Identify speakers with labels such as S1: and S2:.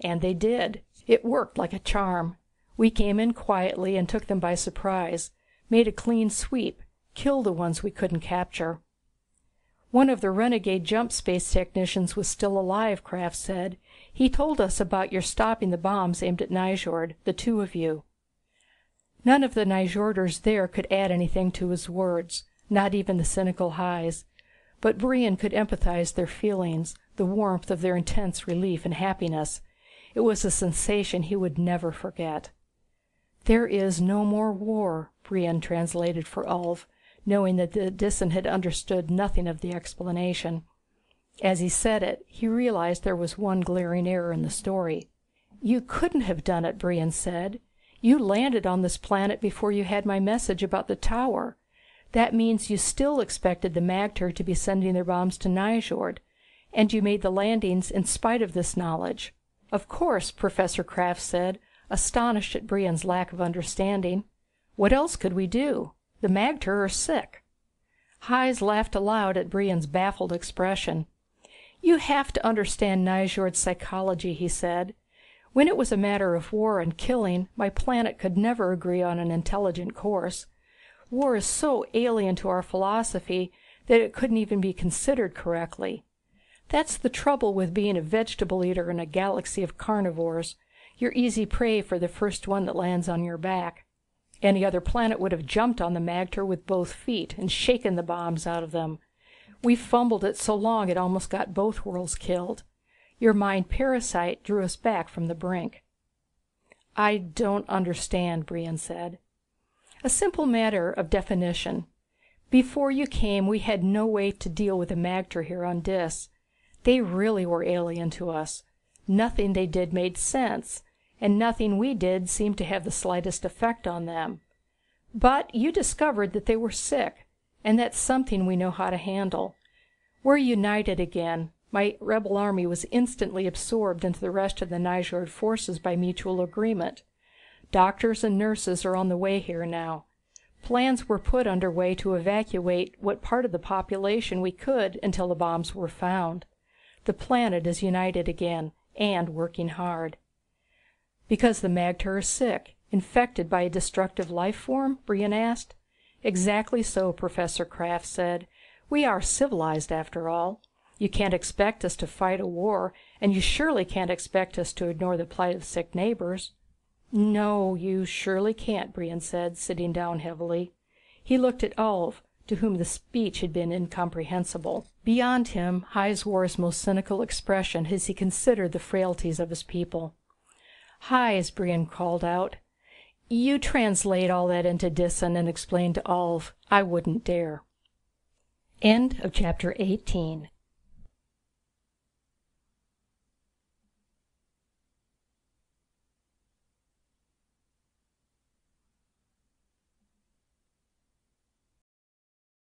S1: And they did. It worked like a charm. We came in quietly and took them by surprise, made a clean sweep, killed the ones we couldn't capture. One of the renegade jump space technicians was still alive, Kraft said. He told us about your stopping the bombs aimed at Nyjord, the two of you. None of the Nyjorders there could add anything to his words, not even the cynical Highs. But Brion could empathize their feelings, the warmth of their intense relief and happiness. It was a sensation he would never forget. There is no more war, Brion translated for Ulv, knowing that the Disan had understood nothing of the explanation. As he said it, he realized there was one glaring error in the story. You couldn't have done it, Brion said. You landed on this planet before you had my message about the tower. That means you still expected the Magter to be sending their bombs to Nyjord, and you made the landings in spite of this knowledge. Of course, Professor Kraft said, astonished at Brion's lack of understanding. What else could we do? The Magter are sick. Highs laughed aloud at Brion's baffled expression. You have to understand Nyjord's psychology, he said. When it was a matter of war and killing, my planet could never agree on an intelligent course. War is so alien to our philosophy that it couldn't even be considered correctly. That's the trouble with being a vegetable eater in a galaxy of carnivores. You're easy prey for the first one that lands on your back. Any other planet would have jumped on the Magter with both feet and shaken the bombs out of them. We fumbled it so long it almost got both worlds killed. Your mind parasite drew us back from the brink. I don't understand, Brion said. A simple matter of definition. Before you came, we had no way to deal with the Magter here on Dis. They really were alien to us. Nothing they did made sense, and nothing we did seemed to have the slightest effect on them. But you discovered that they were sick, and that's something we know how to handle. We're united again. My rebel army was instantly absorbed into the rest of the Nyjord forces by mutual agreement. Doctors and nurses are on the way here now. Plans were put underway to evacuate what part of the population we could until the bombs were found. The planet is united again, and working hard. Because the Magter are sick, infected by a destructive life form? Brion asked. Exactly so, Professor Kraft said. We are civilized after all. You can't expect us to fight a war, and you surely can't expect us to ignore the plight of sick neighbors. No, you surely can't, Brion said, sitting down heavily. He looked at Ulv, to whom the speech had been incomprehensible. Beyond him, Highs wore his most cynical expression as he considered the frailties of his people. Highs, Brion called out. You translate all that into Disan and explain to Ulv. I wouldn't dare. End of chapter 18.